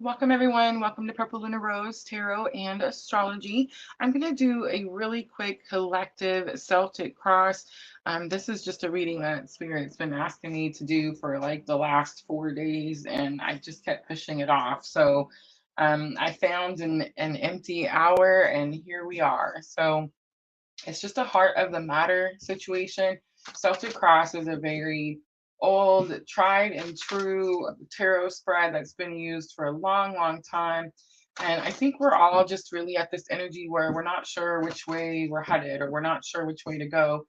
Welcome everyone. Welcome to Purple Lunarose Tarot and Astrology. I'm going to do a really quick collective Celtic Cross. This is just a reading that Spirit's been asking me to do for like the last 4 days, and I just kept pushing it off. So I found an empty hour, and here we are. So it's just a heart of the matter situation. Celtic Cross is a very old, tried and true tarot spread that's been used for a long, long time. And I think we're all just really at this energy where we're not sure which way we're headed, or we're not sure which way to go.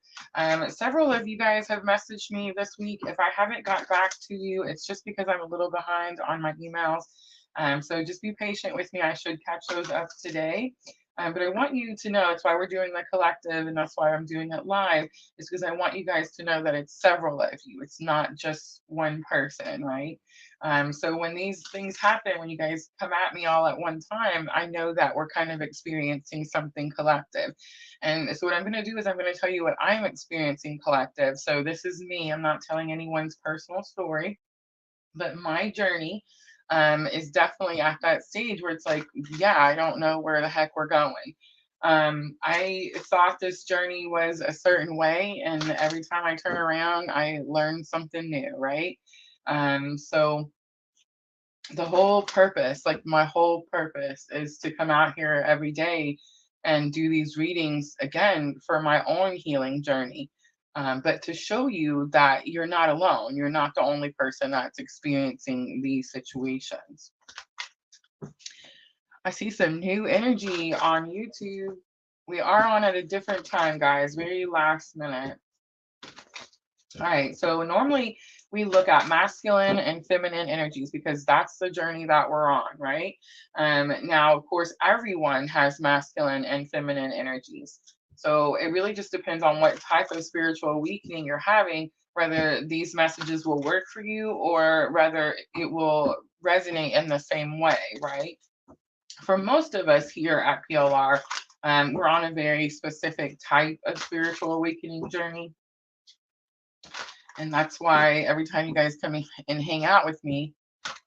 Several of you guys have messaged me this week. If I haven't got back to you, it's just because I'm a little behind on my emails. So just be patient with me. I should catch those up today. But I want you to know, that's why we're doing the collective, and that's why I'm doing it live, is because I want you guys to know that it's several of you. It's not just one person, right? So when these things happen, when you guys come at me all at one time, I know that we're kind of experiencing something collective. And so what I'm going to do is I'm going to tell you what I'm experiencing collective. So this is me. I'm not telling anyone's personal story, but my journey is definitely at that stage where it's like, yeah, I don't know where the heck we're going. I thought this journey was a certain way, and every time I turn around, I learn something new, right? So the whole purpose, like my whole purpose, is to come out here every day and do these readings again for my own healing journey. But to show you that you're not alone, you're not the only person that's experiencing these situations. I see some new energy on YouTube. We are on at a different time, guys, very last minute. All right, so normally we look at masculine and feminine energies because that's the journey that we're on, right? Now, of course, everyone has masculine and feminine energies. So it really just depends on what type of spiritual awakening you're having, whether these messages will work for you or whether it will resonate in the same way, right? For most of us here at PLR, we're on a very specific type of spiritual awakening journey. And that's why every time you guys come and hang out with me,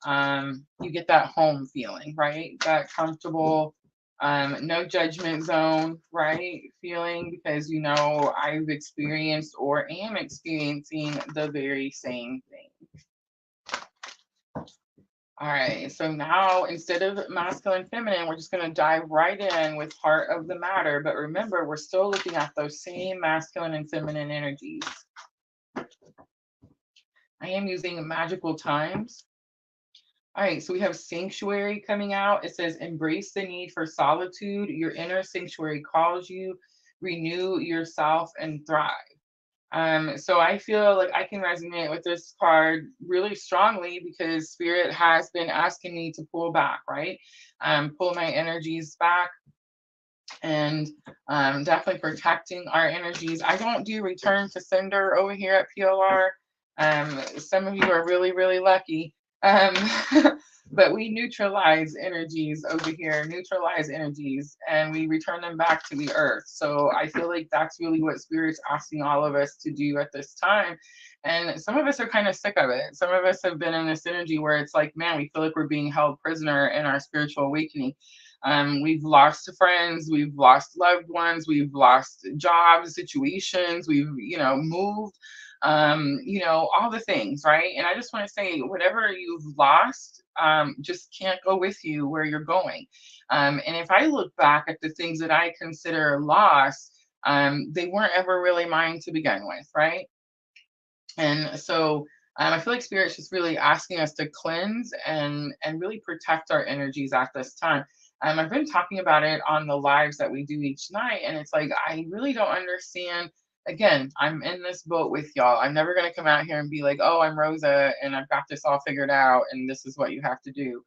you get that home feeling, right? That comfortable, no judgment zone, right? Feeling, because you know I've experienced or am experiencing the very same thing. All right, so now instead of masculine, feminine, we're just going to dive right in with heart of the matter. But remember, we're still looking at those same masculine and feminine energies. I am using magical times. All right, so we have sanctuary coming out. It says, embrace the need for solitude. Your inner sanctuary calls you. Renew yourself and thrive. So I feel like I can resonate with this card really strongly because Spirit has been asking me to pull back, right? Pull my energies back, and definitely protecting our energies. I don't do return to sender over here at PLR. Some of you are really, really lucky. Um, but we neutralize energies over here, neutralize energies, and we return them back to the earth. So I feel like that's really what Spirit's asking all of us to do at this time. And some of us are kind of sick of it. Some of us have been in this energy where it's like, man, we feel like we're being held prisoner in our spiritual awakening. We've lost friends, we've lost loved ones, we've lost jobs, situations, we've, moved, all the things, right? And I just want to say, whatever you've lost, just can't go with you where you're going. And if I look back at the things that I consider lost, they weren't ever really mine to begin with, right? And so I feel like Spirit's just really asking us to cleanse and really protect our energies at this time. I've been talking about it on the lives that we do each night, and it's like I really don't understand. Again, I'm in this boat with y'all. I'm never gonna come out here and be like, "Oh, I'm Rosa, and I've got this all figured out, and this is what you have to do,"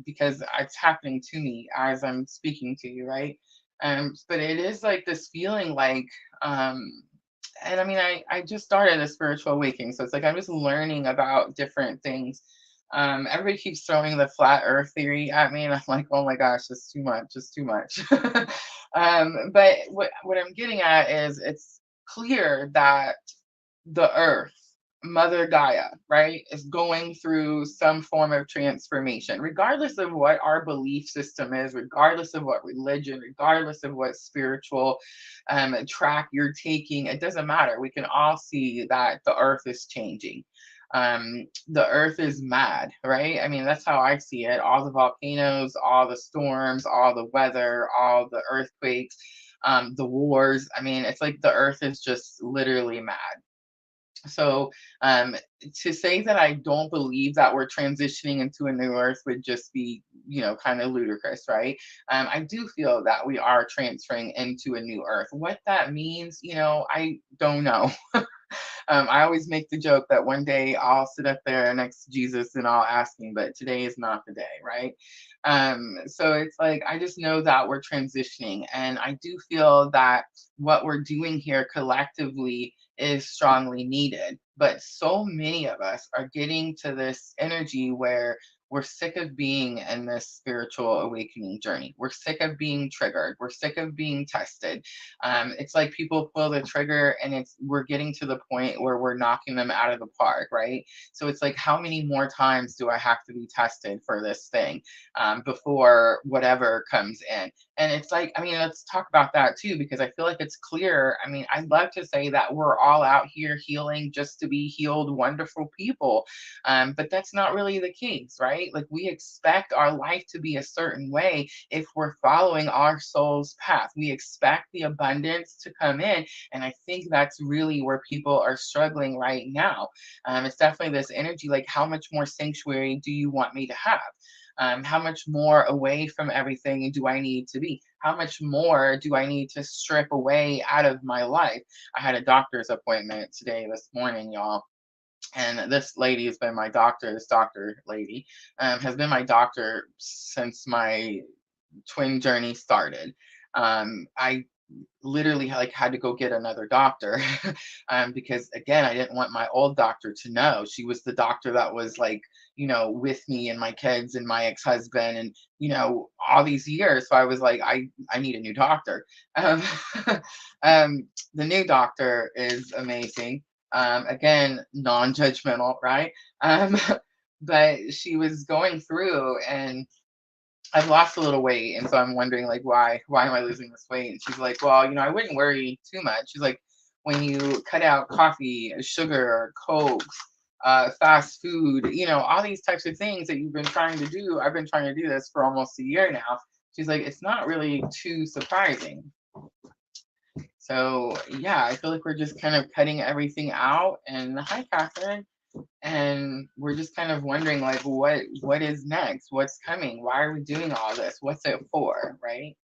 because it's happening to me as I'm speaking to you, right? But it is like this feeling like and I mean, I just started a spiritual awakening, so it's like I'm just learning about different things. Everybody keeps throwing the flat Earth theory at me, and I'm like, oh my gosh, it's too much, it's too much. But what I'm getting at is it's clear that the Earth, Mother Gaia, right, is going through some form of transformation, regardless of what our belief system is, regardless of what religion, regardless of what spiritual track you're taking. It doesn't matter. We can all see that the earth is changing. The earth is mad, right? I mean, that's how I see it. All the volcanoes, all the storms, all the weather, all the earthquakes, the wars. I mean, it's like the earth is just literally mad. So to say that I don't believe that we're transitioning into a new earth would just be, kind of ludicrous, right? I do feel that we are transferring into a new earth. What that means, I don't know. I always make the joke that one day I'll sit up there next to Jesus and I'll ask him, but today is not the day, right? So it's like, I just know that we're transitioning. And I do feel that what we're doing here collectively is strongly needed. But so many of us are getting to this energy where we're sick of being in this spiritual awakening journey. We're sick of being triggered. We're sick of being tested. It's like people pull the trigger and we're getting to the point where we're knocking them out of the park, right? So it's like, how many more times do I have to be tested for this thing before whatever comes in? And it's like, I mean, let's talk about that too, because I feel like it's clear. I mean, I'd love to say that we're all out here healing just to be healed, wonderful people. But that's not really the case, right? Like, we expect our life to be a certain way if we're following our soul's path. We expect the abundance to come in. And I think that's really where people are struggling right now. It's definitely this energy like, how much more sanctuary do you want me to have? How much more away from everything do I need to be? How much more do I need to strip away out of my life? I had a doctor's appointment today, this morning, y'all. And this lady has been my doctor, this doctor lady, has been my doctor since my twin journey started. I literally like had to go get another doctor because again, I didn't want my old doctor to know. She was the doctor that was like, with me and my kids and my ex-husband and all these years. So I was like, I need a new doctor. um, the new doctor is amazing. Again, non-judgmental, right? um, but she was going through and I've lost a little weight, and so I'm wondering like why am I losing this weight? And she's like, well, I wouldn't worry too much. She's like, when you cut out coffee, sugar, cokes, fast food, all these types of things that you've been trying to do. I've been trying to do this for almost a year now. She's like, it's not really too surprising. So yeah, I feel like we're just kind of cutting everything out. And hi, Catherine. And we're just kind of wondering like what is next, what's coming, why are we doing all this, what's it for, right?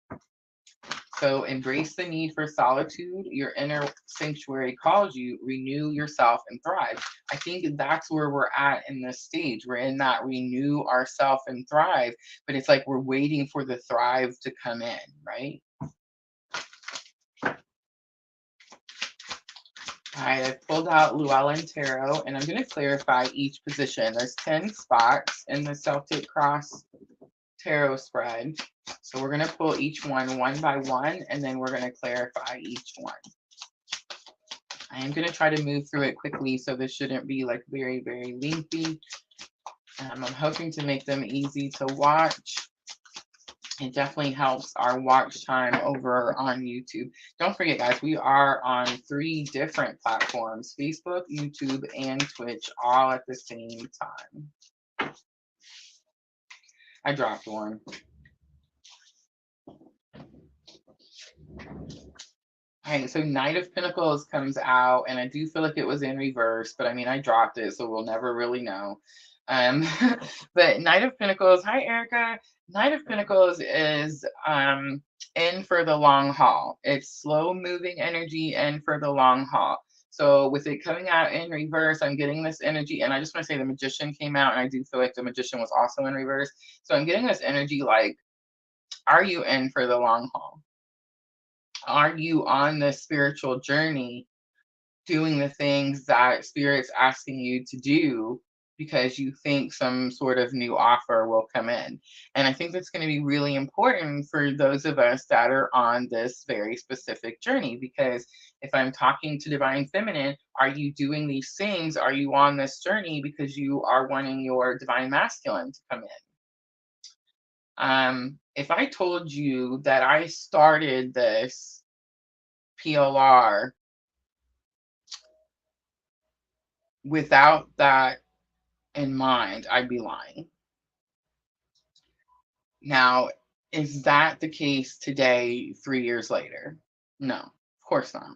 So embrace the need for solitude. Your inner sanctuary calls you. Renew yourself and thrive. I think that's where we're at in this stage. We're in that renew ourself and thrive, but it's like we're waiting for the thrive to come in, right? All right, I've pulled out Llewellyn Tarot, and I'm going to clarify each position. There's 10 spots in the Celtic Cross tarot spread. So we're going to pull each one by one, and then we're going to clarify each one. I am going to try to move through it quickly, so this shouldn't be like very, very lengthy. I'm hoping to make them easy to watch. It definitely helps our watch time over on YouTube. Don't forget, guys, we are on 3 different platforms: Facebook, YouTube, and Twitch, all at the same time. I dropped one. All right, so Knight of Pentacles comes out, and I do feel like it was in reverse, but I mean, I dropped it, so we'll never really know. But Knight of Pentacles, hi, Erica. Knight of Pentacles is in for the long haul. It's slow moving energy in for the long haul. So with it coming out in reverse, I'm getting this energy, and I just want to say the Magician came out, and I do feel like the Magician was also in reverse. So I'm getting this energy like, are you in for the long haul? Are you on this spiritual journey doing the things that Spirit's asking you to do because you think some sort of new offer will come in. And I think that's going to be really important for those of us that are on this very specific journey. Because if I'm talking to Divine Feminine, are you doing these things? Are you on this journey because you are wanting your Divine Masculine to come in? If I told you that I started this PLR without that in mind, I'd be lying. Now, is that the case today, 3 years later? No, of course not.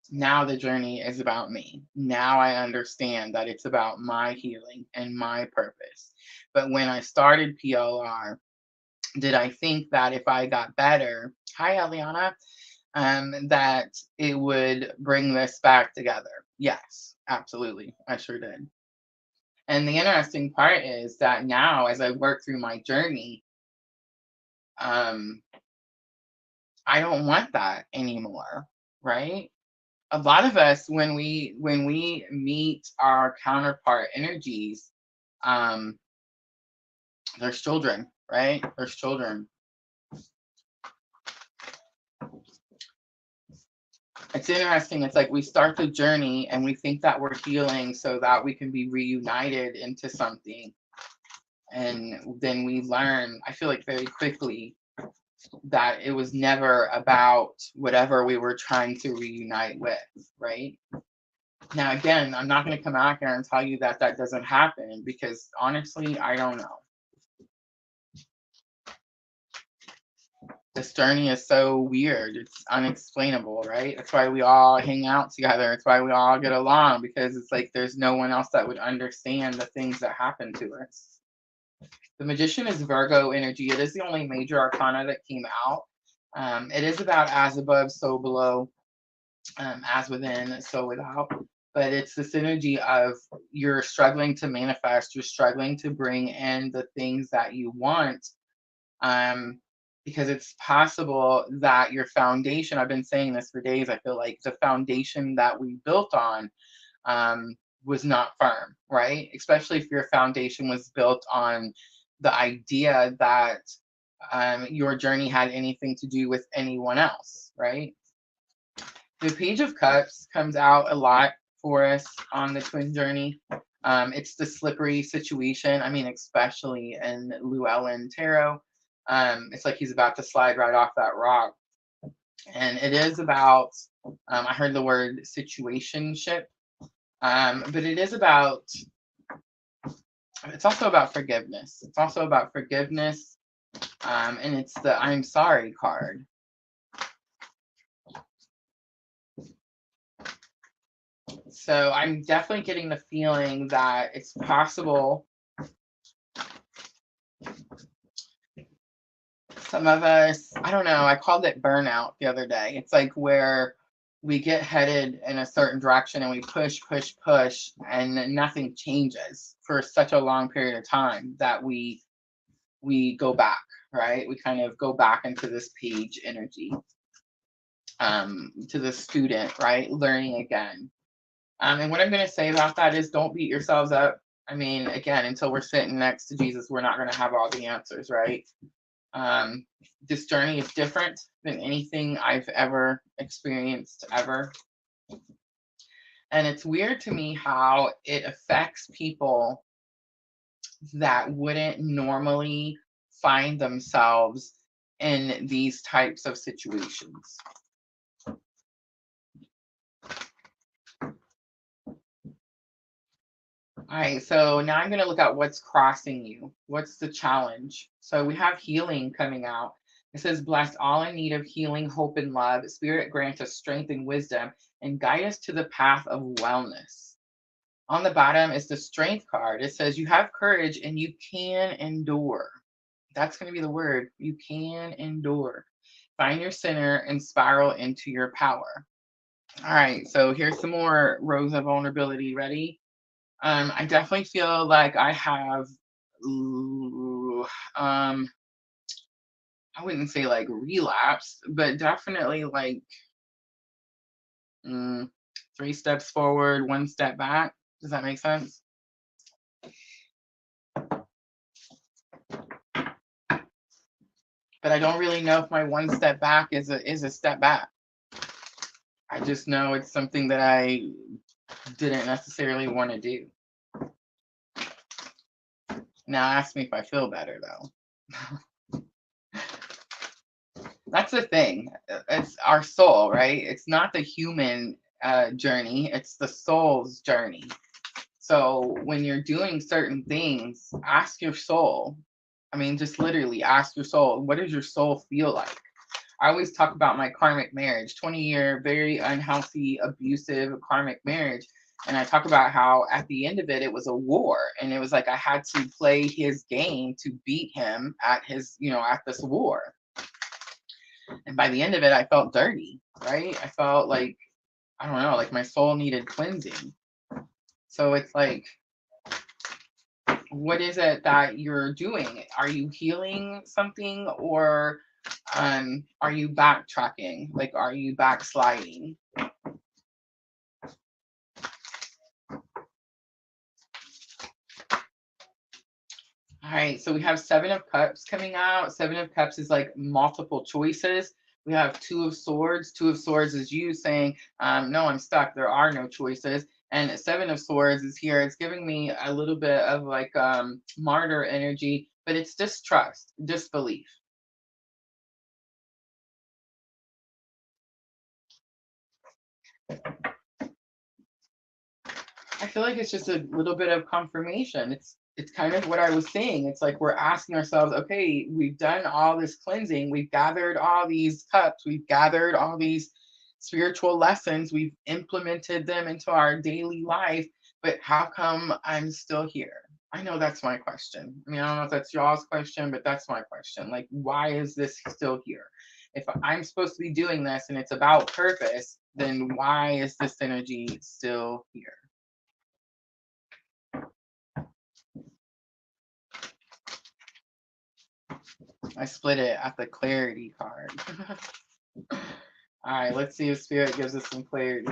Now the journey is about me. Now I understand that it's about my healing and my purpose. But when I started PLR, did I think that if I got better, hi Eliana, that it would bring this back together? Yes, absolutely. I sure did. And the interesting part is that now, as I work through my journey, um, I don't want that anymore, right? A lot of us, when we meet our counterpart energies, um, there's children, right? There's children. It's interesting. It's like we start the journey and we think that we're healing so that we can be reunited into something. And then we learn, I feel like very quickly, that it was never about whatever we were trying to reunite with, right? Now, again, I'm not going to come out here and tell you that that doesn't happen because honestly, I don't know. This journey is so weird. It's unexplainable, right? That's why we all hang out together. It's why we all get along because it's like there's no one else that would understand the things that happen to us. The Magician is Virgo energy. It is the only major arcana that came out. It is about as above, so below, as within, so without. But it's this energy of you're struggling to manifest, you're struggling to bring in the things that you want. Because it's possible that your foundation, I've been saying this for days, I feel like the foundation that we built on was not firm, right? Especially if your foundation was built on the idea that your journey had anything to do with anyone else, right? The Page of Cups comes out a lot for us on the twin journey. It's the slippery situation. I mean, especially in Llewellyn Tarot. It's like he's about to slide right off that rock. And it is about, I heard the word situationship, but it is about, it's also about forgiveness. It's also about forgiveness. And it's the I'm sorry card. So I'm definitely getting the feeling that it's possible some of us, I don't know, I called it burnout the other day. It's like where we get headed in a certain direction and we push, push, push, and nothing changes for such a long period of time that we go back, right? We kind of go back into this page energy, to the student, right? Learning again. And what I'm going to say about that is don't beat yourselves up. I mean, again, until we're sitting next to Jesus, we're not going to have all the answers, right? This journey is different than anything I've ever experienced ever. And it's weird to me how it affects people that wouldn't normally find themselves in these types of situations. All right, so now I'm going to look at what's crossing you. What's the challenge? So we have healing coming out. It says, bless all in need of healing, hope, and love. Spirit, grant us strength and wisdom and guide us to the path of wellness. On the bottom is the strength card. It says, you have courage and you can endure. That's going to be the word. You can endure. Find your center and spiral into your power. All right, so here's some more Rosa vulnerability. Ready? I definitely feel like I have, I wouldn't say like relapsed, but definitely like 3 steps forward, 1 step back. Does that make sense? but I don't really know if my one step back is a step back. I just know it's something that I didn't necessarily want to do. Now ask me if I feel better though. That's the thing. It's our soul, right? It's not the human journey, it's the soul's journey. So when you're doing certain things, ask your soul. I mean, just literally ask your soul, what does your soul feel like? I always talk about my karmic marriage, 20-year, very unhealthy, abusive karmic marriage. And I talk about how at the end of it, it was a war. And it was like I had to play his game to beat him at his, at this war. And by the end of it, I felt dirty, right? I felt like, I don't know, like my soul needed cleansing. So it's like, what is it that you're doing? Are you healing something, or are you backtracking? Like, are you backsliding? All right, so we have 7 of Cups coming out. 7 of Cups is like multiple choices. We have 2 of Swords. 2 of Swords is you saying, no, I'm stuck. There are no choices. And 7 of Swords is here. It's giving me a little bit of like martyr energy, but it's distrust, disbelief. I feel like it's just a little bit of confirmation. It's kind of what I was saying. It's like we're asking ourselves, okay, we've done all this cleansing, we've gathered all these cups, we've gathered all these spiritual lessons, we've implemented them into our daily life, but how come I'm still here? I know that's my question. I mean, I don't know if that's y'all's question, but that's my question. Like, why is this still here? If I'm supposed to be doing this and it's about purpose, then why is this energy still here? I split it at the clarity card. All right, let's see if Spirit gives us some clarity.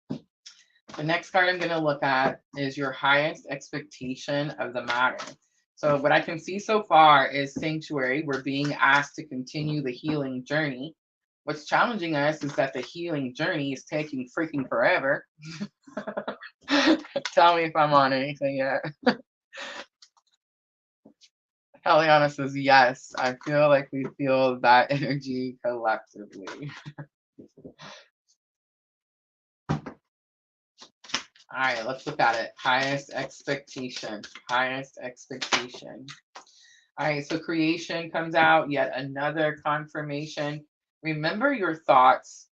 The next card I'm going to look at is your highest expectation of the matter. So what I can see so far is Sanctuary. We're being asked to continue the healing journey. What's challenging us is that the healing journey is taking freaking forever. Tell me if I'm on anything yet. Eliana says, yes, I feel like we feel that energy collectively. All right, let's look at it. Highest expectation, highest expectation. All right, so creation comes out, yet another confirmation. Remember your thoughts.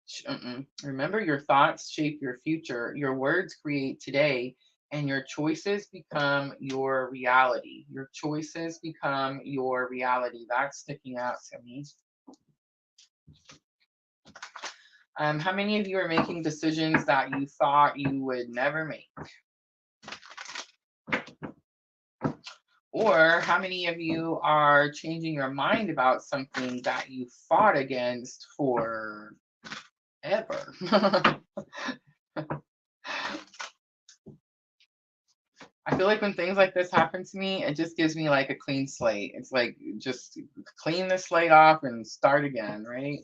Remember your thoughts shape your future. Your words create today, and your choices become your reality. Your choices become your reality. That's sticking out to me. How many of you are making decisions that you thought you would never make? Or how many of you are changing your mind about something that you fought against for ever? I feel like when things like this happen to me, it just gives me like a clean slate. It's like, just clean the slate off and start again, right?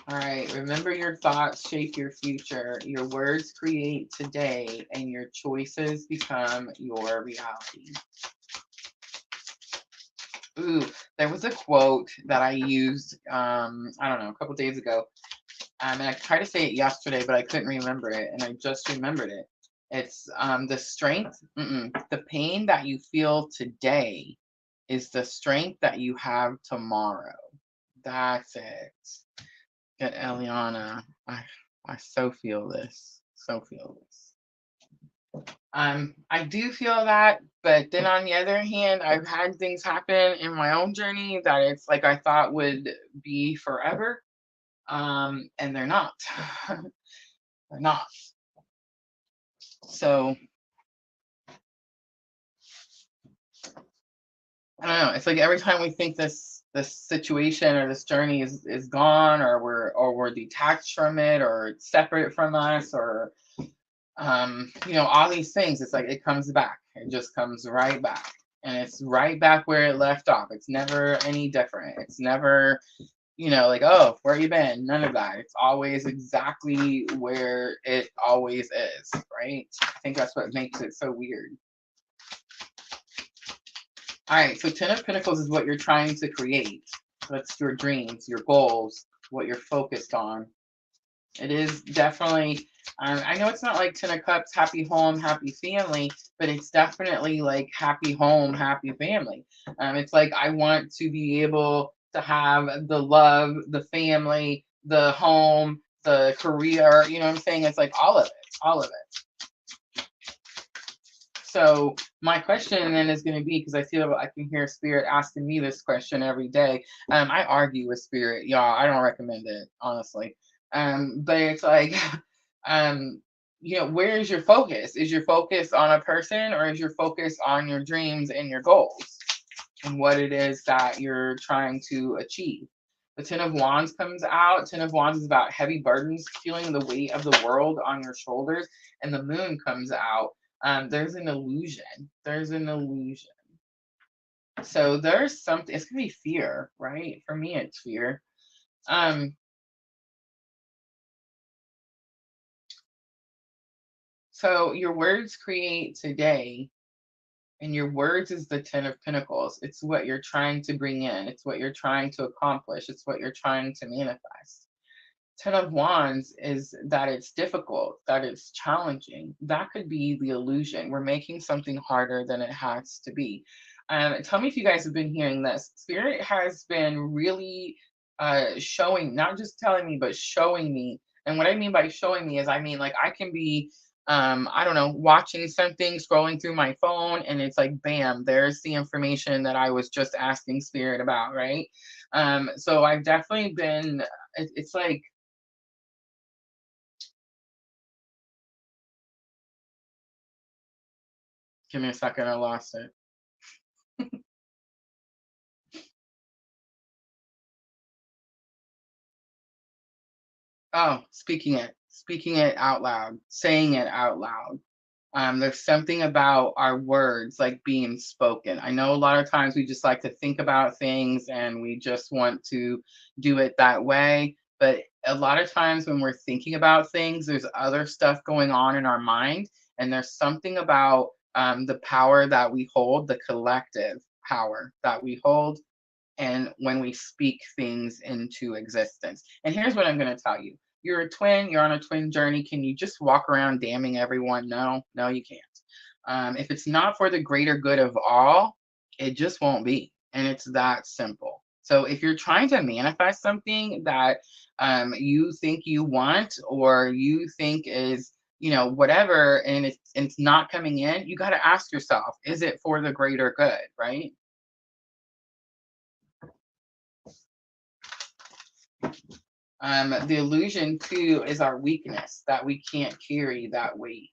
All right, remember your thoughts shape your future. Your words create today, and your choices become your reality. Ooh, there was a quote that I used, I don't know, a couple days ago. And I tried to say it yesterday, but I couldn't remember it, and I just remembered it. It's the strength, the pain that you feel today is the strength that you have tomorrow. That's it. Get Eliana. I so feel this. So feel this. I do feel that, but then on the other hand, I've had things happen in my own journey that it's like I thought would be forever. And they're not. They're not. So I don't know. It's like every time we think this situation or this journey is gone, or we're detached from it, or it's separate from us, or all these things, it's like it comes back. It just comes right back. and it's right back where it left off. It's never any different. It's never, like, oh, where you been? None of that. It's always exactly where it always is, right? I think that's what makes it so weird. All right, so Ten of Pentacles is what you're trying to create. That's your dreams, your goals, what you're focused on. It is definitely, I know it's not like Ten of Cups, happy home, happy family, but it's definitely like happy home, happy family. It's like I want to be able to have the love, the family, the home, the career, you know what I'm saying? It's like all of it, all of it. So my question then is going to be, because I can hear Spirit asking me this question every day. I argue with Spirit, y'all. I don't recommend it, honestly. But it's like, where is your focus? Is your focus on a person, or is your focus on your dreams and your goals and what it is that you're trying to achieve? The Ten of Wands comes out. Ten of Wands is about heavy burdens, feeling the weight of the world on your shoulders. And the Moon comes out. There's an illusion. There's an illusion. So there's something, it's going to be fear, right? For me, it's fear. So your words create today, and your words is the Ten of Pentacles. It's what you're trying to bring in. It's what you're trying to accomplish. It's what you're trying to manifest. Ten of Wands is that it's difficult, that it's challenging. That could be the illusion. We're making something harder than it has to be. Tell me if you guys have been hearing this. Spirit has been really showing, not just telling me, but showing me. And what I mean by showing me is, I mean, like, I can be, I don't know, watching something, scrolling through my phone, and it's like, bam, there's the information that I was just asking Spirit about, right? So I've definitely been, it's like, give me a second, I lost it. Oh, speaking it out loud, saying it out loud. There's something about our words like being spoken. I know a lot of times we just like to think about things and we just want to do it that way. But a lot of times when we're thinking about things, there's other stuff going on in our mind. And there's something about the power that we hold, the collective power that we hold, and when we speak things into existence. And here's what I'm going to tell you. You're a twin, you're on a twin journey. Can you just walk around damning everyone? No, no, you can't. If it's not for the greater good of all, it just won't be. And it's that simple. So if you're trying to manifest something that you think you want, or you think is, whatever, and it's not coming in, you got to ask yourself, is it for the greater good, right? The illusion too is our weakness, that we can't carry that weight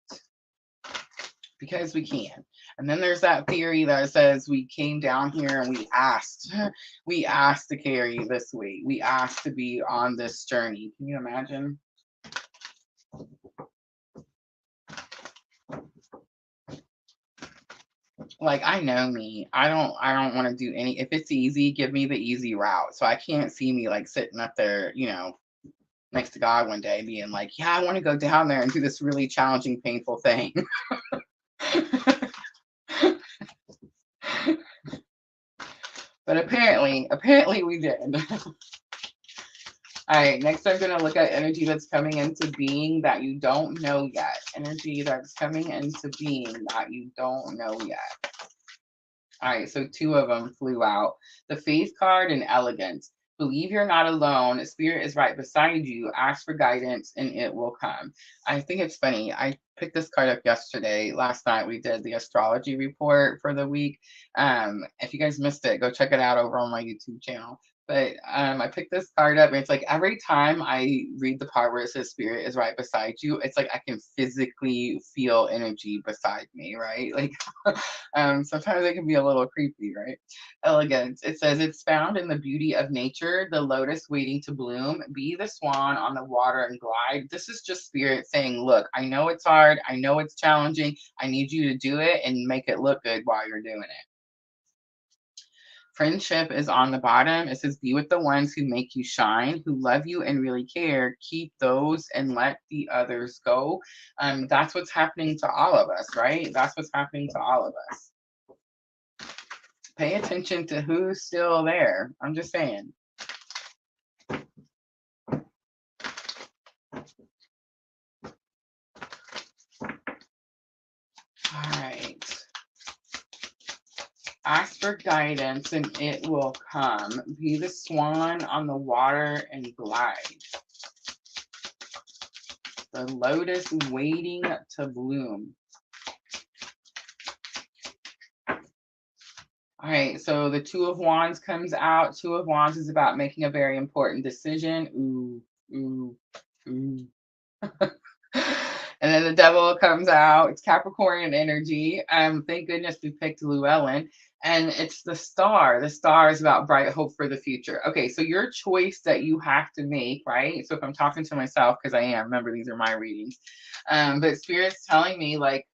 because we can. And then there's that theory that says we came down here and we asked, we asked to carry this weight. We asked to be on this journey. Can you imagine? Like, I know me. I don't want to do any, if it's easy, give me the easy route. So I can't see me like sitting up there, next to God one day being like, yeah, I want to go down there and do this really challenging, painful thing. But apparently we did. All right, next I'm going to look at energy that's coming into being that you don't know yet. Energy that's coming into being that you don't know yet. All right, so two of them flew out. The Faith card and Elegance. Believe you're not alone. Spirit is right beside you. Ask for guidance and it will come. I think it's funny. I picked this card up yesterday. Last night we did the astrology report for the week. If you guys missed it, go check it out over on my YouTube channel. But I picked this card up, and it's like every time I read the part where it says Spirit is right beside you, it's like I can physically feel energy beside me, right? Like sometimes it can be a little creepy, right? Elegance. It says it's found in the beauty of nature, the lotus waiting to bloom. Be the swan on the water and glide. This is just Spirit saying, look, I know it's hard. I know it's challenging. I need you to do it and make it look good while you're doing it. Friendship is on the bottom. It says, be with the ones who make you shine, who love you and really care. Keep those and let the others go. That's what's happening to all of us, right? That's what's happening to all of us. Pay attention to who's still there. I'm just saying. All right. Ask for guidance and it will come. Be the swan on the water and glide. The lotus waiting to bloom. All right, so the Two of Wands comes out. Two of Wands is about making a very important decision. Ooh, ooh, ooh. And then the Devil comes out. It's Capricorn energy. Thank goodness we picked Llewellyn. And it's the Star. The Star is about bright hope for the future. Okay, so your choice that you have to make, right? So if I'm talking to myself, because I am, remember these are my readings. But Spirit's telling me, like,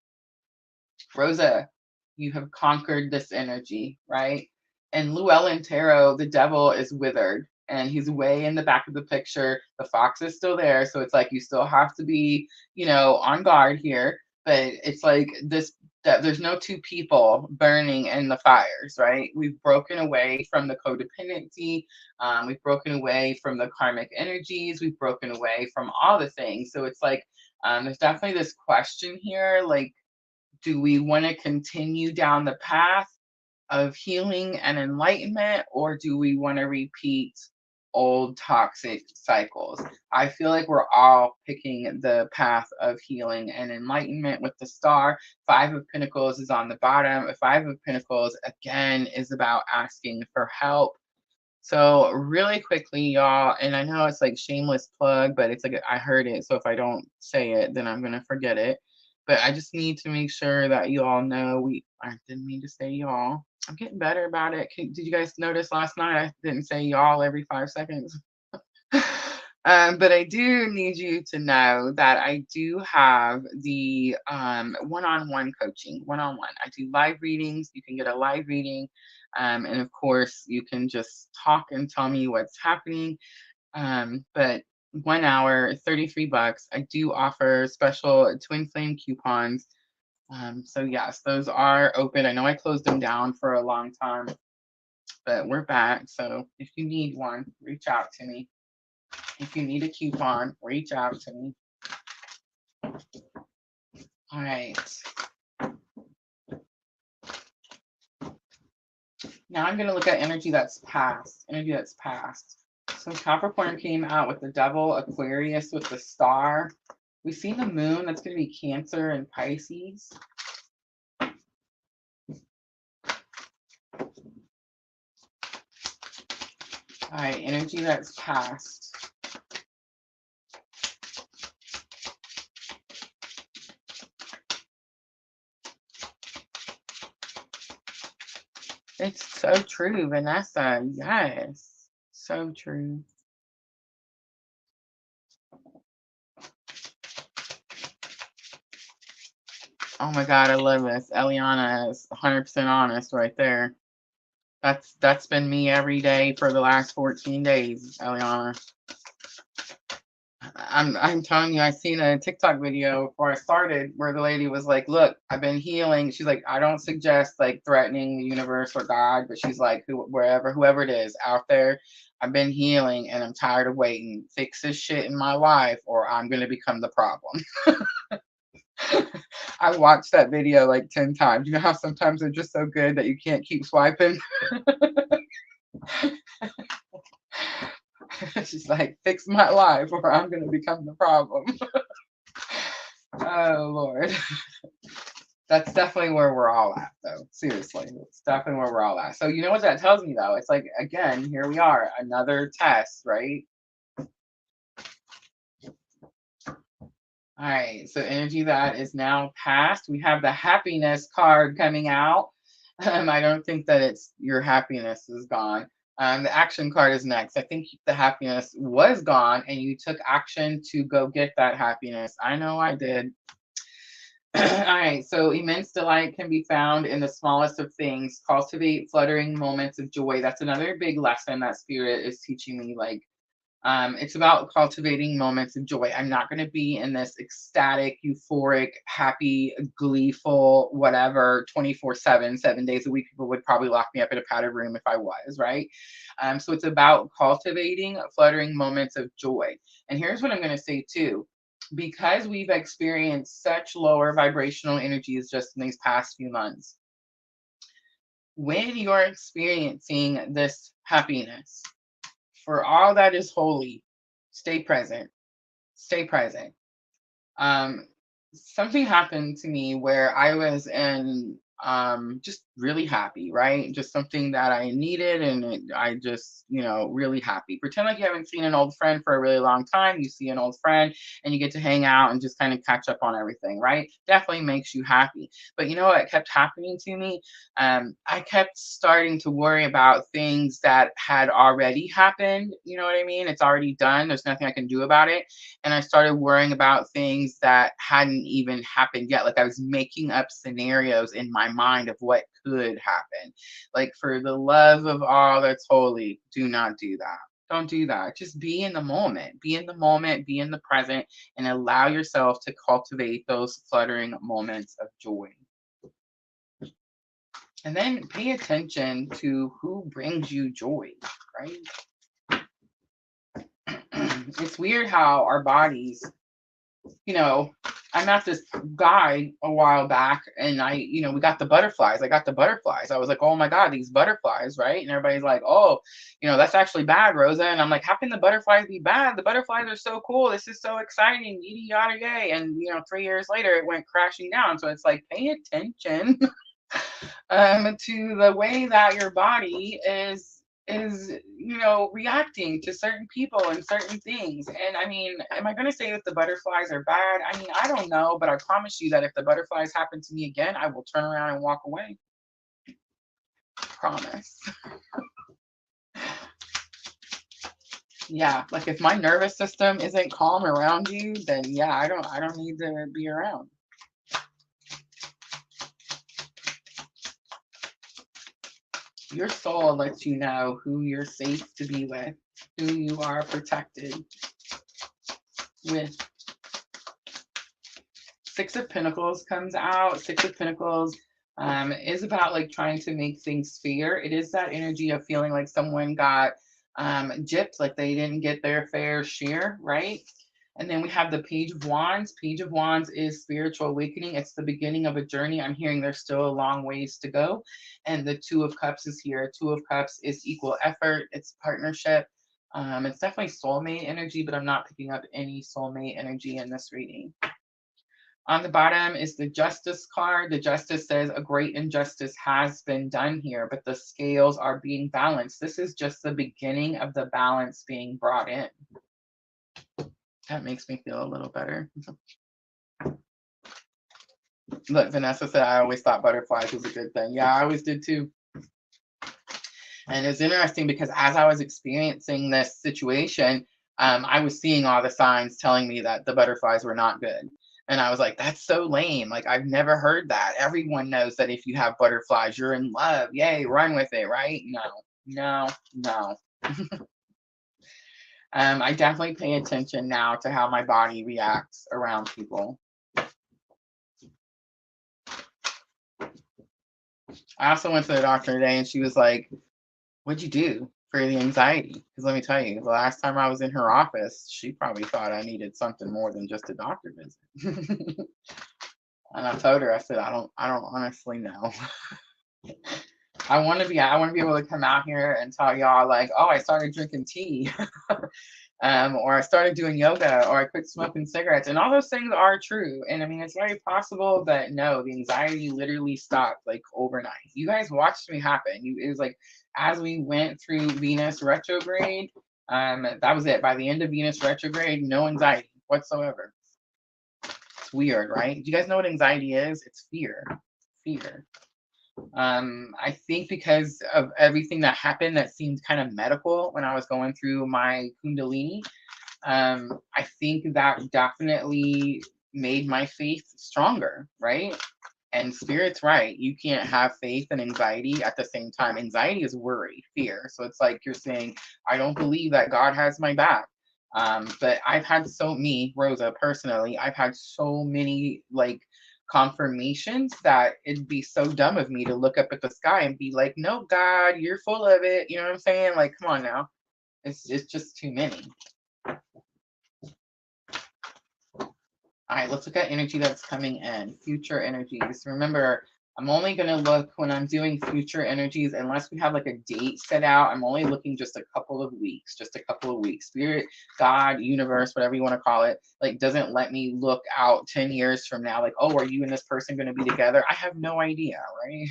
Rosa, you have conquered this energy, right? And Llewellyn Tarot, the Devil is withered and he's way in the back of the picture. The fox is still there. So it's like you still have to be, on guard here. But it's like this, that there's no two people burning in the fires, right? We've broken away from the codependency. We've broken away from the karmic energies. We've broken away from all the things. So it's like there's definitely this question here, like, do we want to continue down the path of healing and enlightenment, or do we want to repeat old toxic cycles? I feel like we're all picking the path of healing and enlightenment with the Star. Five of Pentacles is on the bottom. Five of Pentacles, again, is about asking for help. So really quickly, y'all, and I know it's like shameless plug, but it's like I heard it. So if I don't say it, then I'm going to forget it. But I just need to make sure that you all know I didn't mean to say y'all. I'm getting better about it. Did you guys notice last night I didn't say y'all every 5 seconds? But I do need you to know that I do have the one-on-one coaching, one-on-one. I do live readings. You can get a live reading. And of course, you can just talk and tell me what's happening. But 1 hour, $33. I do offer special twin flame coupons. So yes, those are open. I know I closed them down for a long time, but we're back. So if you need one, reach out to me. If you need a coupon, reach out to me. All right. Now I'm going to look at energy that's past. Energy that's past. So Capricorn came out with the Devil, Aquarius with the Star. We've seen the Moon. That's going to be Cancer and Pisces. All right, energy that's past. It's so true, Vanessa. Yes, so true. Oh my God, I love this. Eliana is 100% honest right there. That's been me every day for the last 14 days, Eliana. I'm telling you, I seen a TikTok video before I started where the lady was like, look, I've been healing. She's like, I don't suggest like threatening the universe or God, but she's like, whoever it is out there, I've been healing and I'm tired of waiting. Fix this shit in my life or I'm going to become the problem. I watched that video like 10 times. You know how sometimes they're just so good that you can't keep swiping? She's like, fix my life or I'm going to become the problem. Oh, Lord. That's definitely where we're all at, though. Seriously, it's definitely where we're all at. So you know what that tells me, though? It's like, again, here we are, another test, right? All right, so energy that is now past. We have the happiness card coming out. I don't think that it's your happiness is gone. The action card is next. I think the happiness was gone and you took action to go get that happiness. I know I did. All right, so immense delight can be found in the smallest of things. Cultivate fluttering moments of joy. That's another big lesson that spirit is teaching me. Like, it's about cultivating moments of joy. I'm not going to be in this ecstatic, euphoric, happy, gleeful, whatever, 24/7, 7 days a week. People would probably lock me up in a padded room if I was, right? So it's about cultivating fluttering moments of joy. And here's what I'm going to say too. Because we've experienced such lower vibrational energies just in these past few months, when you're experiencing this happiness, for all that is holy, stay present. Stay present. Um, Something happened to me where I was in just really happy, right? Just something that I needed, and I just, really happy. Pretend like you haven't seen an old friend for a really long time. You see an old friend and you get to hang out and just kind of catch up on everything, right? Definitely makes you happy. But you know what kept happening to me? I kept starting to worry about things that had already happened. You know what I mean? It's already done. There's nothing I can do about it, and I started worrying about things that hadn't even happened yet. Like I was making up scenarios in my mind of what could happen. Like, for the love of all that's holy, do not do that. Don't do that. Just be in the moment. Be in the moment, be in the present, and allow yourself to cultivate those fluttering moments of joy. And then pay attention to who brings you joy, right? It's weird how our bodies, I met this guy a while back, and we got the butterflies. I got the butterflies. I was like, oh my God, these butterflies, right? And everybody's like, oh, that's actually bad, Rosa. And I'm like, how can the butterflies be bad? The butterflies are so cool. This is so exciting. Yada, yada, yay. And, 3 years later, it went crashing down. So it's like, pay attention to the way that your body is reacting to certain people and certain things. And I mean, am I going to say that the butterflies are bad? I mean, I don't know, but I promise you that if the butterflies happen to me again, I will turn around and walk away. Promise. Yeah, like if my nervous system isn't calm around you, then yeah, I don't need to be around. Your soul lets you know who you're safe to be with, who you are protected with. Six of Pentacles comes out. Six of Pentacles is about like trying to make things fair. It is that energy of feeling like someone got gypped, like they didn't get their fair share, right? And then we have the Page of Wands. Page of Wands is spiritual awakening. It's the beginning of a journey. I'm hearing there's still a long ways to go. And the Two of Cups is here. Two of Cups is equal effort. It's partnership. It's definitely soulmate energy, but I'm not picking up any soulmate energy in this reading. On the bottom is the Justice card. The Justice says a great injustice has been done here, but the scales are being balanced. This is just the beginning of the balance being brought in. That makes me feel a little better. Look, Vanessa said, I always thought butterflies was a good thing. Yeah, I always did too. And it's interesting because as I was experiencing this situation, I was seeing all the signs telling me that the butterflies were not good. And I was like, that's so lame. Like, I've never heard that. Everyone knows that if you have butterflies, you're in love. Yay, run with it, right? No. I definitely pay attention now to how my body reacts around people. I also went to the doctor today and she was like, what'd you do for the anxiety? Because let me tell you, the last time I was in her office, she probably thought I needed something more than just a doctor visit. And I told her, I said, I don't honestly know. I want to be able to come out here and tell y'all like, oh, I started drinking tea. Or I started doing yoga, or I quit smoking cigarettes, and all those things are true. And I mean, it's very possible, but no, the anxiety literally stopped like overnight. You guys watched me happen. It was like as we went through Venus retrograde, that was it. By the end of Venus retrograde, no anxiety whatsoever. It's weird, right? Do you guys know what anxiety is? It's fear. Fear. I think because of everything that happened that seemed kind of medical when I was going through my Kundalini, I think that definitely made my faith stronger, right? And spirit's right. You can't have faith and anxiety at the same time. Anxiety is worry, fear. So it's like you're saying, I don't believe that God has my back. But I've had me, Rosa, personally, I've had so many like confirmations that it'd be so dumb of me to look up at the sky and be like, no, God, you're full of it. You know what I'm saying? Like, come on now. It's just too many. All right, let's look at energy that's coming in. Future energies. Remember, I'm only going to look when I'm doing future energies, unless we have like a date set out. I'm only looking just a couple of weeks, Spirit, God, universe, whatever you want to call it, like doesn't let me look out 10 years from now. Like, oh, are you and this person going to be together? I have no idea, right?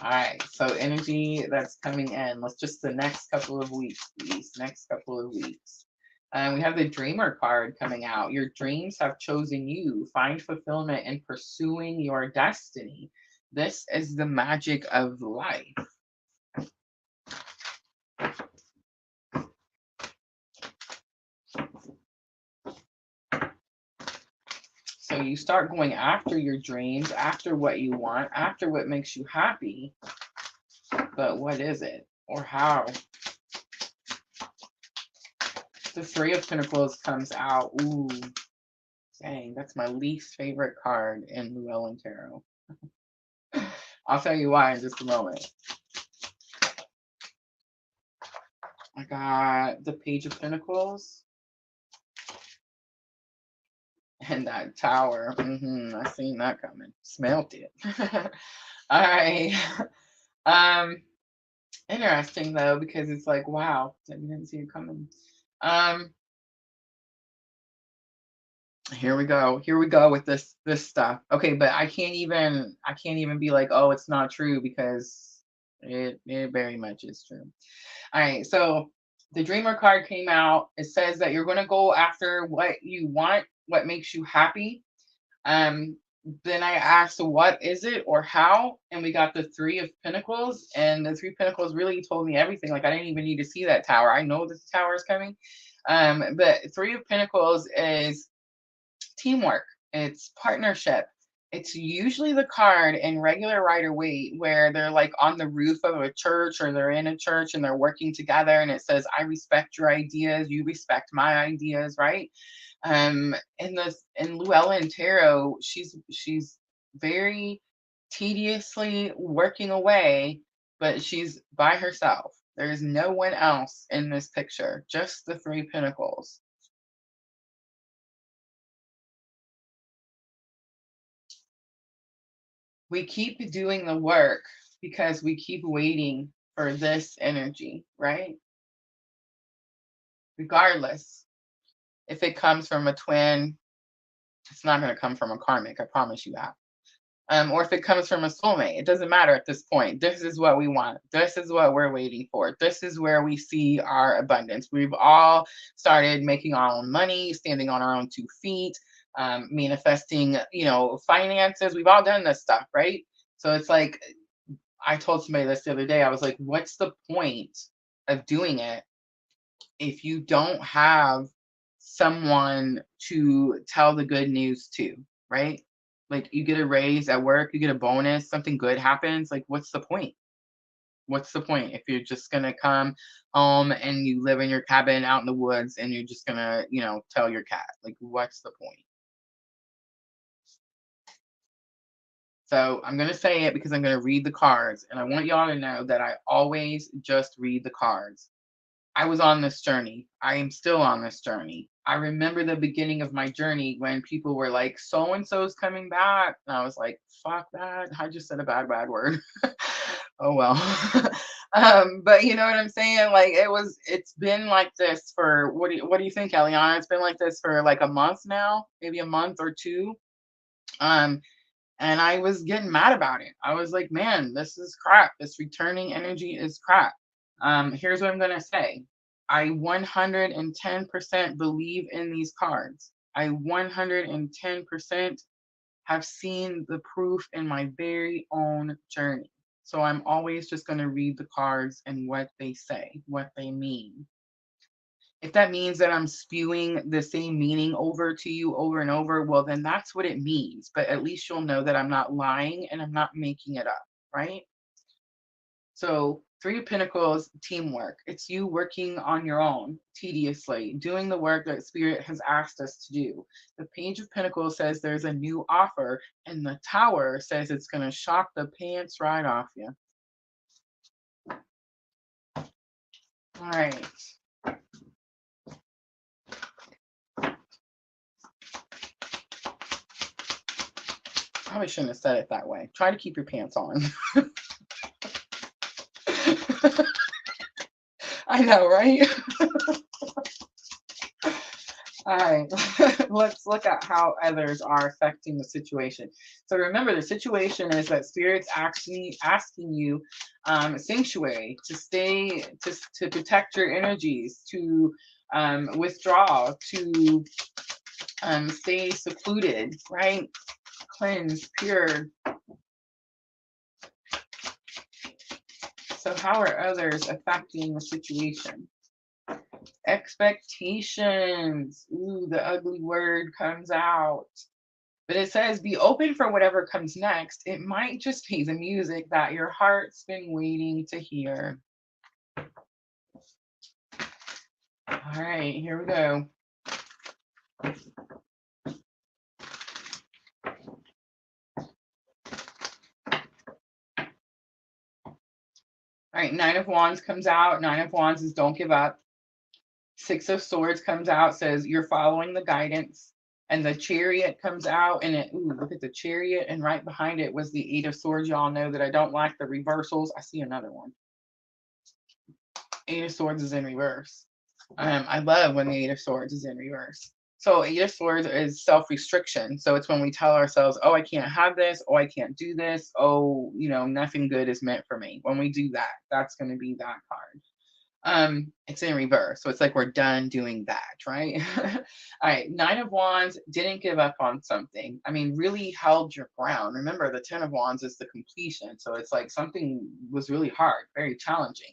All right, so energy that's coming in. Let's just the next couple of weeks, please. Next couple of weeks. We have the Dreamer card coming out. Your dreams have chosen you. Find fulfillment in pursuing your destiny. This is the magic of life. So you start going after your dreams, after what you want, after what makes you happy. But what is it or how? The Three of Pentacles comes out. Ooh, dang, that's my least favorite card in Llewellyn Tarot. I'll tell you why in just a moment. I got the Page of Pentacles and that Tower. I seen that coming. Smelt it. All right. Interesting though, because it's like, wow, I didn't see it coming. Here we go with this stuff. Okay, but I can't even be like, oh, it's not true, because it very much is true. All right, so the Dreamer card came out. It says that you're going to go after what you want, what makes you happy. Then I asked, what is it or how? And we got the Three of Pentacles, and the Three of Pentacles really told me everything. Like, I didn't even need to see that tower. I know this tower is coming. But Three of Pentacles is teamwork, it's partnership. It's usually the card in regular Rider-Waite where they're like on the roof of a church, or they're in a church and they're working together, and it says, I respect your ideas, you respect my ideas, right? In Llewellyn Tarot, she's very tediously working away, but she's by herself. There's no one else in this picture, just the Three Pentacles. We keep doing the work because we keep waiting for this energy, right? Regardless, if it comes from a twin, it's not going to come from a karmic, I promise you that. Or if it comes from a soulmate, it doesn't matter at this point. This is what we want. This is what we're waiting for. This is where we see our abundance. We've all started making our own money, standing on our own 2 feet, manifesting, finances. We've all done this stuff, right? So it's like, I told somebody this the other day. I was like, what's the point of doing it if you don't have someone to tell the good news to, right? Like, you get a raise at work, you get a bonus, something good happens. Like, what's the point? What's the point if you're just going to come home and you live in your cabin out in the woods and you're just going to, tell your cat? Like, what's the point? So I'm going to say it because I'm going to read the cards. And I want y'all to know that I always just read the cards. I was on this journey. I am still on this journey. I remember the beginning of my journey when people were like, so-and-so's coming back. And I was like, fuck that. I just said a bad word. Oh, well. But you know what I'm saying? Like, it's been like this for, what do you think, Eliana? It's been like this for like a month now, maybe a month or 2. And I was getting mad about it. I was like, man, this is crap. This returning energy is crap. Here's what I'm going to say. I 110% believe in these cards. I 110% have seen the proof in my very own journey. So I'm always just going to read the cards and what they say, what they mean. If that means that I'm spewing the same meaning over to you over and over, well, then that's what it means. But at least you'll know that I'm not lying and I'm not making it up, right? So, Three of Pentacles, teamwork. It's you working on your own, tediously, doing the work that Spirit has asked us to do. The Page of Pentacles says there's a new offer, and the Tower says it's going to shock the pants right off you. All right. Probably shouldn't have said it that way. Try to keep your pants on. I know, right? All right, let's look at how others are affecting the situation. So remember, the situation is that Spirit's actually asking you, sanctuary, to stay, to protect your energies, to withdraw, to stay secluded, right? Cleanse, pure. So how are others affecting the situation? Expectations. Ooh, the ugly word comes out. But it says, be open for whatever comes next. It might just be the music that your heart's been waiting to hear. All right, here we go. All right, Nine of Wands comes out. Nine of Wands is don't give up. Six of Swords comes out, says you're following the guidance. And the Chariot comes out, and it, ooh, look at the Chariot, and right behind it was the Eight of Swords. Y'all know that I don't like the reversals. I see another one. Eight of Swords is in reverse. I love when the Eight of Swords is in reverse. So Eight of Swords is self-restriction. So it's when we tell ourselves, oh, I can't have this. Oh, I can't do this. Oh, you know, nothing good is meant for me. When we do that, that's going to be that card. It's in reverse. So it's like we're done doing that, right? All right. Nine of Wands, didn't give up on something. I mean, really held your ground. Remember, the Ten of Wands is the completion. So it's like something was really hard, very challenging.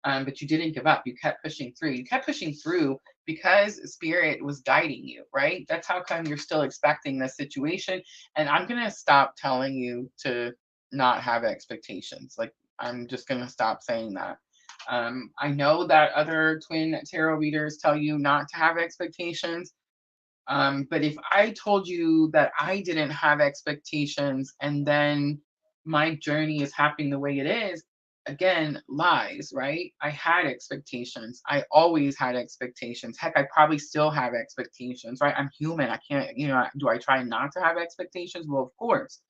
But you didn't give up. You kept pushing through. You kept pushing through because Spirit was guiding you, right? That's how come you're still expecting this situation. And I'm going to stop telling you to not have expectations. Like, I'm just going to stop saying that. I know that other twin tarot readers tell you not to have expectations. But if I told you that I didn't have expectations and then my journey is happening the way it is, again, lies, right? I had expectations. I always had expectations. Heck, I probably still have expectations, right? I'm human. I can't, you know, do I try not to have expectations? Well, of course.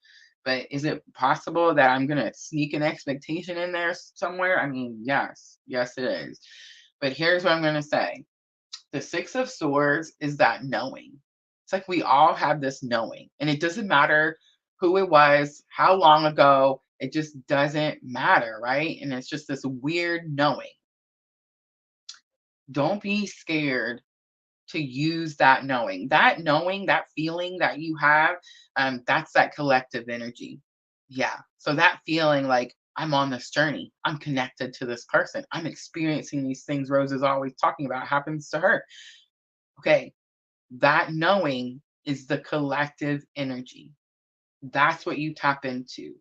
But is it possible that I'm going to sneak an expectation in there somewhere? I mean, yes. Yes, it is. But here's what I'm going to say. The Six of Swords is that knowing. It's like we all have this knowing, and it doesn't matter who it was, how long ago, it just doesn't matter, right? And it's just this weird knowing. Don't be scared to use that knowing. That knowing, that feeling that you have, that's that collective energy. Yeah. So that feeling like I'm on this journey, I'm connected to this person, I'm experiencing these things Rosa's always talking about happens to her. Okay. That knowing is the collective energy. That's what you tap into.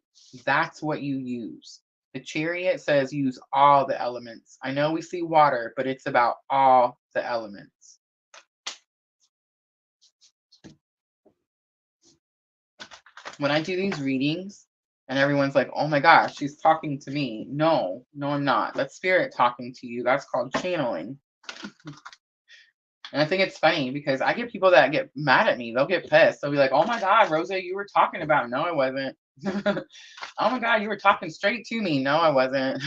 That's what you use. The Chariot says use all the elements. I know we see water, but it's about all the elements. When I do these readings and everyone's like, oh my gosh, she's talking to me. No, I'm not. That's Spirit talking to you. That's called channeling. And I think it's funny because I get people that get mad at me. They'll get pissed. They'll be like, oh my God, Rosa, you were talking about. No, I wasn't. Oh my God, you were talking straight to me. No, I wasn't.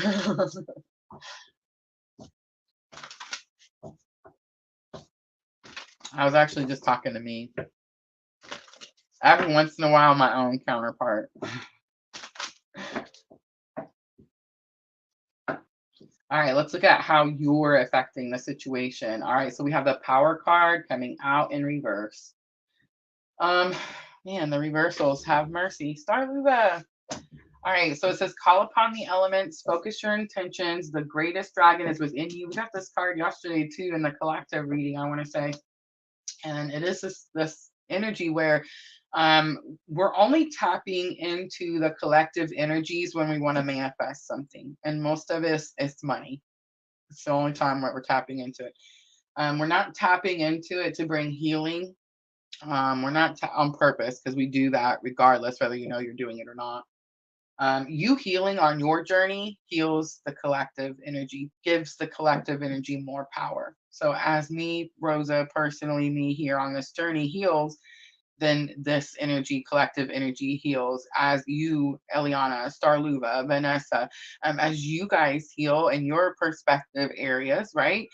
I was actually just talking to me. Every once in a while, my own counterpart. All right, let's look at how you're affecting the situation. All right, so we have the Power card coming out in reverse. Man, the reversals have mercy. Star Luba. All right, so it says, call upon the elements, focus your intentions. The greatest dragon is within you. We got this card yesterday too in the collective reading, I want to say. And it is this energy where we're only tapping into the collective energies when we want to manifest something. And most of it is money. It's the only time where we're tapping into it. We're not tapping into it to bring healing. We're not on purpose, because we do that regardless whether you know you're doing it or not. You healing on your journey heals the collective energy, gives the collective energy more power. So as me, Rosa, personally, me here on this journey heals, then this energy, collective energy heals. As you, Eliana, Starluva, Vanessa, as you guys heal in your perspective areas, right?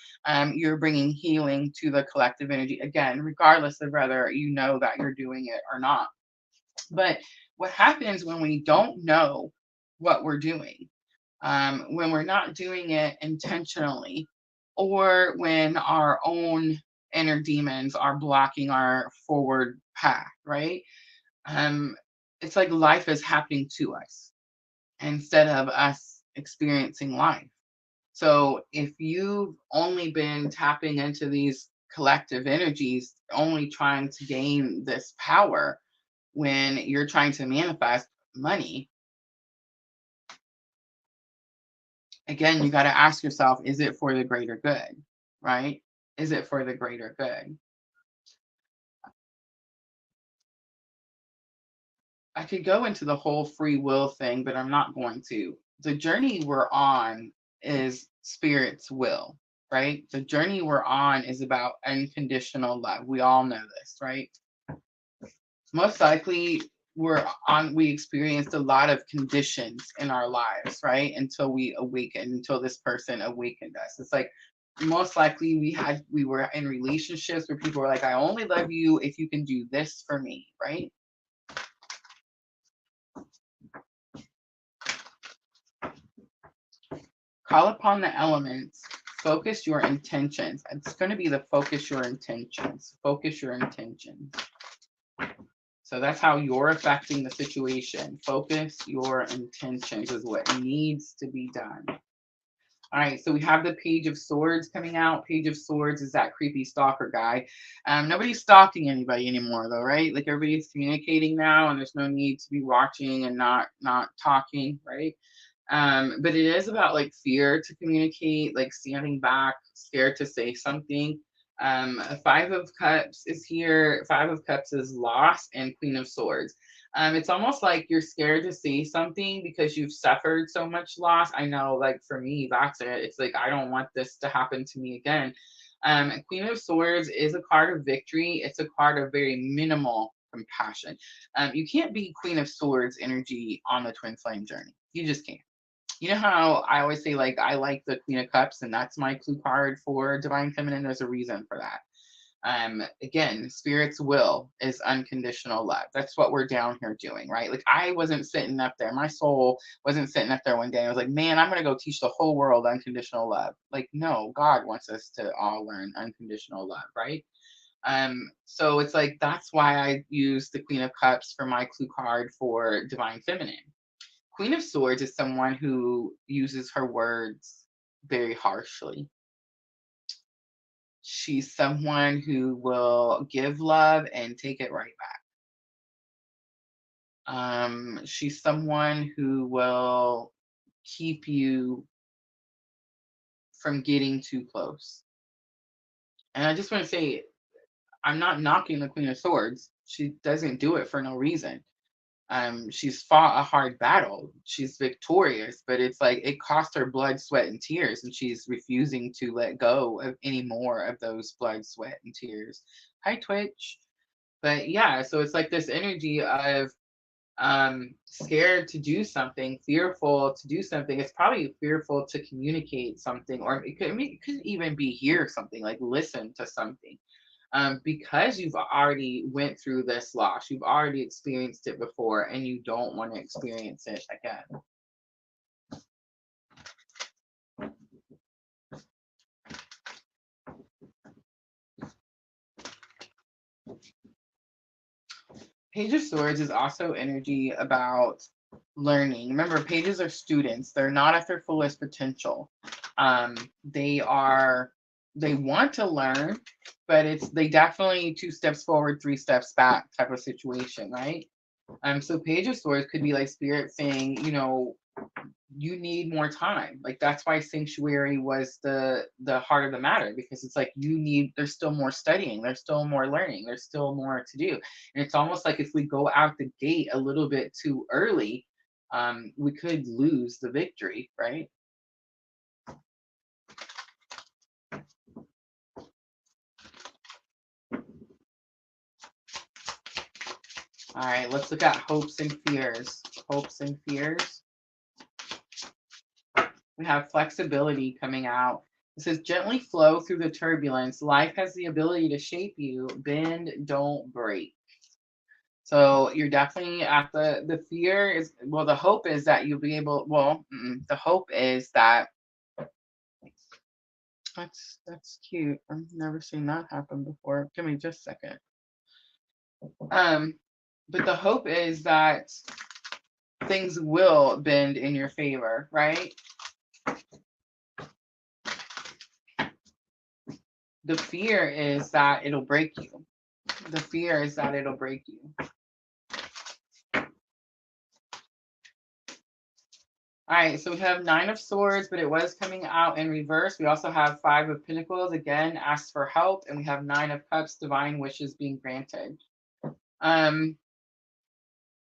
You're bringing healing to the collective energy, again, regardless of whether you know that you're doing it or not. But what happens when we don't know what we're doing, when we're not doing it intentionally, or when our own inner demons are blocking our forward path, right? Um, it's like life is happening to us instead of us experiencing life. So if you've only been tapping into these collective energies, only trying to gain this power when you're trying to manifest money, again, you got to ask yourself, is it for the greater good, right? Is it for the greater good? I could go into the whole free will thing, but I'm not going to. The journey we're on is spirit's will, right? The journey we're on is about unconditional love. We all know this, right? Most likely we experienced a lot of conditions in our lives, right? Until we awakened, until this person awakened us. It's like most likely we were in relationships where people were like, I only love you if you can do this for me, right? Call upon the elements, focus your intentions. It's going to be the focus your intentions. Focus your intentions. So that's how you're affecting the situation. Focus your intentions is what needs to be done. All right, so we have the Page of Swords coming out. Page of Swords is that creepy stalker guy. Nobody's stalking anybody anymore, though, right? Like everybody's communicating now, and there's no need to be watching and not talking, right? But it is about like fear to communicate, like standing back, scared to say something. Five of Cups is here. Five of Cups is loss, and Queen of Swords. It's almost like you're scared to say something because you've suffered so much loss. I know, like for me, that's it. It's like I don't want this to happen to me again. Queen of Swords is a card of victory. It's a card of very minimal compassion. You can't be Queen of Swords energy on the twin flame journey. You just can't. You know how I always say, like, I like the Queen of Cups, and that's my clue card for Divine Feminine. There's a reason for that. Again, Spirit's will is unconditional love. That's what we're down here doing, right? Like, I wasn't sitting up there. My soul wasn't sitting up there one day. I was like, man, I'm going to go teach the whole world unconditional love. Like, no, God wants us to all learn unconditional love, right? So it's like, that's why I use the Queen of Cups for my clue card for Divine Feminine. Queen of Swords is someone who uses her words very harshly. She's someone who will give love and take it right back. She's someone who will keep you from getting too close. And I just want to say, I'm not knocking the Queen of Swords. She doesn't do it for no reason. She's fought a hard battle. She's victorious, but it's like it cost her blood, sweat, and tears, and she's refusing to let go of any more of those blood, sweat, and tears. Hi, Twitch. But yeah, so it's like this energy of scared to do something, fearful to do something. It's probably fearful to communicate something, or it could even be hear something, like listen to something. Because you've already went through this loss, you've already experienced it before, and you don't want to experience it again. Page of Swords is also energy about learning. Remember, pages are students. They're not at their fullest potential. They are, they want to learn, but they definitely 2 steps forward, 3 steps back type of situation, right? So Page of Swords could be like Spirit saying, you need more time. Like that's why Sanctuary was the heart of the matter, because it's like there's still more studying, there's still more learning, there's still more to do. And it's almost like if we go out the gate a little bit too early, we could lose the victory, right? All right, let's look at hopes and fears. Hopes and fears. We have flexibility coming out. It says gently flow through the turbulence. Life has the ability to shape you. Bend, don't break. So you're definitely at the fear is, well, the hope is that you'll be able, the hope is that that's cute. I've never seen that happen before. Give me just a second. But the hope is that things will bend in your favor, right? The fear is that it'll break you. The fear is that it'll break you. All right, so we have 9 of Swords, but it was coming out in reverse. We also have 5 of Pentacles, again, asks for help, and we have 9 of Cups, divine wishes being granted.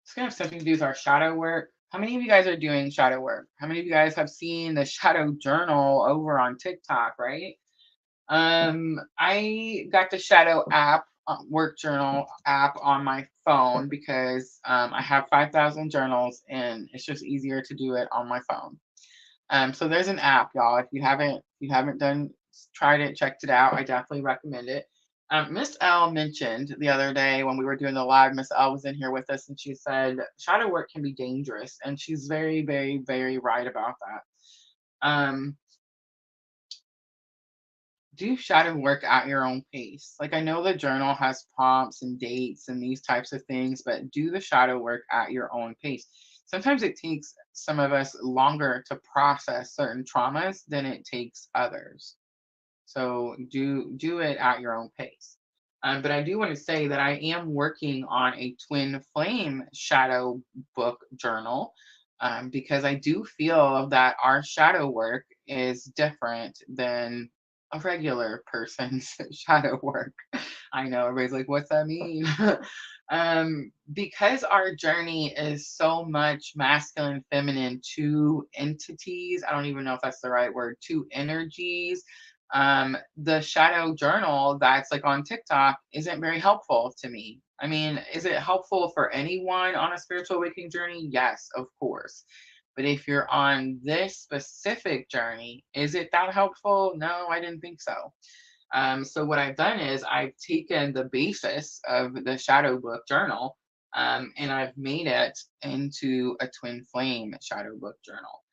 It's gonna have something to do with our shadow work. How many of you guys are doing shadow work? How many of you guys have seen the shadow journal over on TikTok, right? I got the shadow app, work journal app on my phone because I have 5,000 journals and it's just easier to do it on my phone. So there's an app, y'all. If you haven't tried it, checked it out, I definitely recommend it. Miss L mentioned the other day when we were doing the live, Miss L was in here with us and she said shadow work can be dangerous, and she's very, very, very right about that. Do shadow work at your own pace. Like I know the journal has prompts and dates and these types of things, but do the shadow work at your own pace. Sometimes it takes some of us longer to process certain traumas than it takes others. So do it at your own pace. But I do want to say that I am working on a twin flame shadow book journal, because I do feel that our shadow work is different than a regular person's shadow work. I know everybody's like, what's that mean? Because our journey is so much masculine, feminine, two entities. I don't even know if that's the right word, two energies. The shadow journal that's like on TikTok isn't very helpful to me. I mean, is it helpful for anyone on a spiritual awakening journey? Yes, of course. But if you're on this specific journey, is it that helpful? No, I didn't think so. So what I've done is I've taken the basis of the shadow book journal, and I've made it into a twin flame shadow book journal.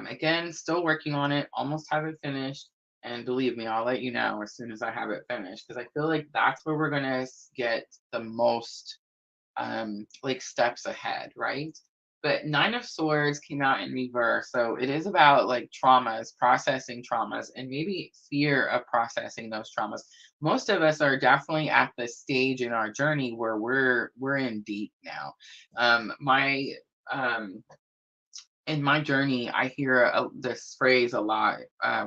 Again, still working on it, almost have it finished. And believe me, I'll let you know as soon as I have it finished, because I feel like that's where we're going to get the most like steps ahead, right? But 9 of Swords came out in reverse. So it is about like traumas, processing traumas, and maybe fear of processing those traumas. Most of us are definitely at the stage in our journey where we're in deep now. My in my journey, I hear this phrase a lot.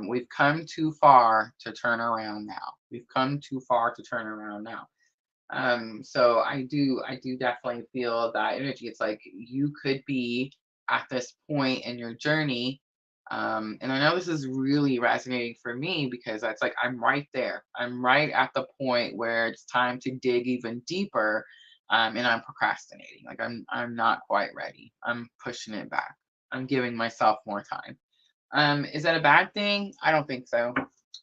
We've come too far to turn around now. We've come too far to turn around now. So I do definitely feel that energy. It's like you could be at this point in your journey. And I know this is really resonating for me because that's like I'm right there. I'm right at the point where it's time to dig even deeper. And I'm procrastinating. Like I'm not quite ready. I'm pushing it back. I'm giving myself more time. Is that a bad thing? I don't think so.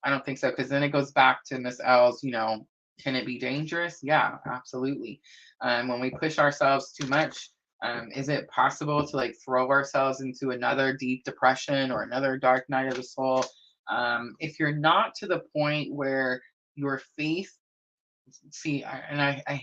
I don't think so, because then it goes back to Miss L's, can it be dangerous? Yeah, absolutely. When we push ourselves too much, is it possible to like throw ourselves into another deep depression or another dark night of the soul? If you're not to the point where your faith see, I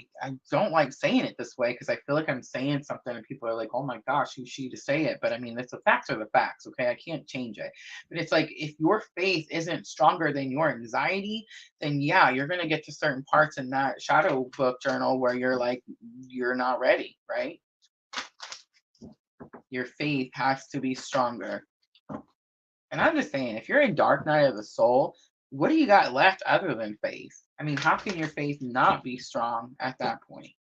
don't like saying it this way because I feel like I'm saying something and people are like, oh my gosh, who's she to say it? But I mean, it's the facts are the facts, okay? I can't change it. But it's like if your faith isn't stronger than your anxiety, then yeah, you're gonna get to certain parts in that shadow book journal where you're like, you're not ready, right? Your faith has to be stronger. And I'm just saying, if you're a dark night of the soul, what do you got left other than faith? I mean, how can your faith not be strong at that point?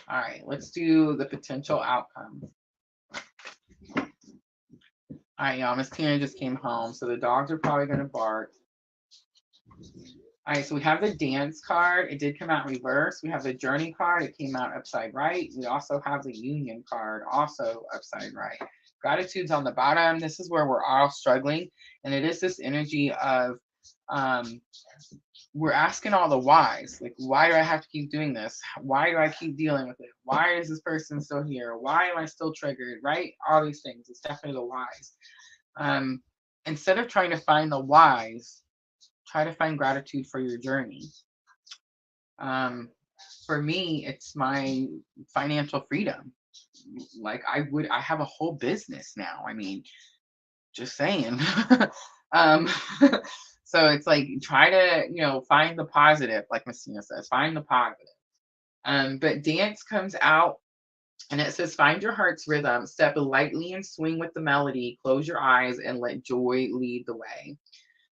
All right, let's do the potential outcomes. All right, y'all, Miss Tina just came home, so the dogs are probably going to bark. All right, so we have the dance card. It did come out reverse. We have the journey card. It came out upside right. We also have the union card, also upside right. Gratitude's on the bottom. This is where we're all struggling. And it is this energy of we're asking all the whys. Like, why do I have to keep doing this? Why do I keep dealing with it? Why is this person still here? Why am I still triggered? Right? All these things. It's definitely the whys. Instead of trying to find the whys, try to find gratitude for your journey. For me, it's my financial freedom. Like I have a whole business now. I mean, just saying. um, so it's like try to, find the positive, like Messina says, find the positive. But dance comes out and it says, find your heart's rhythm, step lightly and swing with the melody, close your eyes and let joy lead the way.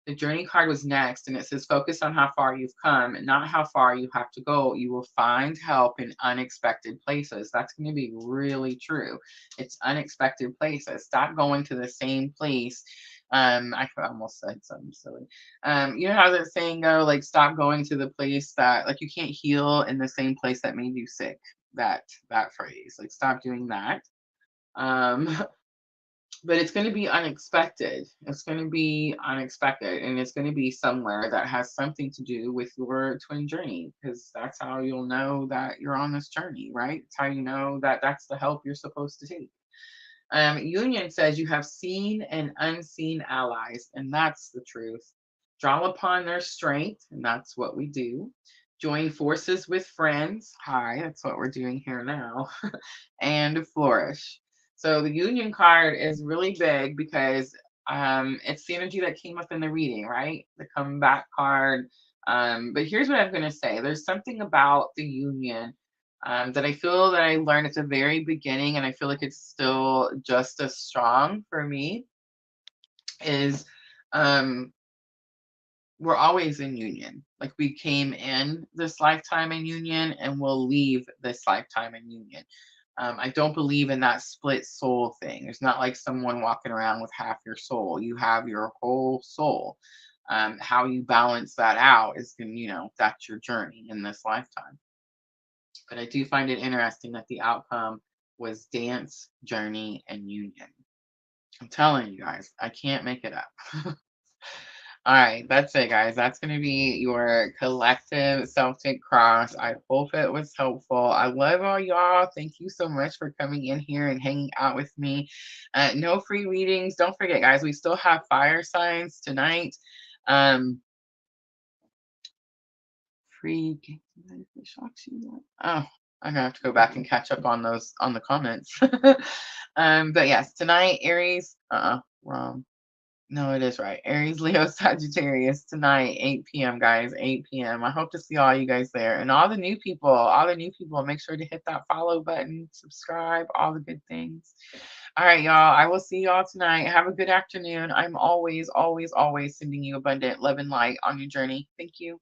The journey card was next, and it says, focus on how far you've come and not how far you have to go. You will find help in unexpected places. That's going to be really true. It's unexpected places. Stop going to the same place. I almost said something silly. You know how that saying go, like, stop going to the place that, like, you can't heal in the same place that made you sick. That phrase, like, stop doing that. But it's going to be unexpected. It's going to be unexpected, and it's going to be somewhere that has something to do with your twin journey, because that's how you'll know that you're on this journey, right? It's how you know that that's the help you're supposed to take. Union says you have seen and unseen allies, and that's the truth. Draw upon their strength, and that's what we do. Join forces with friends. Hi, that's what we're doing here now. And flourish. So the union card is really big because it's the energy that came up in the reading, right? The comeback card. But here's what I'm going to say. There's something about the union that I feel that I learned at the very beginning, and I feel like it's still just as strong for me, is we're always in union. Like we came in this lifetime in union and we'll leave this lifetime in union. I don't believe in that split soul thing. It's not like someone walking around with half your soul. You have your whole soul. How you balance that out is, that's your journey in this lifetime. But I do find it interesting that the outcome was dance, journey, and union. I'm telling you guys, I can't make it up. All right, that's it, guys. That's going to be your collective Celtic Cross. I hope it was helpful. I love all y'all. Thank you so much for coming in here and hanging out with me. No free readings. Don't forget, guys, we still have fire signs tonight. Free. Oh, I'm gonna have to go back and catch up on those on the comments. But yes, tonight, Aries. Wrong. No, it is right. Aries, Leo, Sagittarius tonight, 8 p.m., guys, 8 p.m. I hope to see all you guys there. And all the new people, make sure to hit that follow button, subscribe, all the good things. All right, y'all. I will see y'all tonight. Have a good afternoon. I'm always, always, always sending you abundant love and light on your journey. Thank you.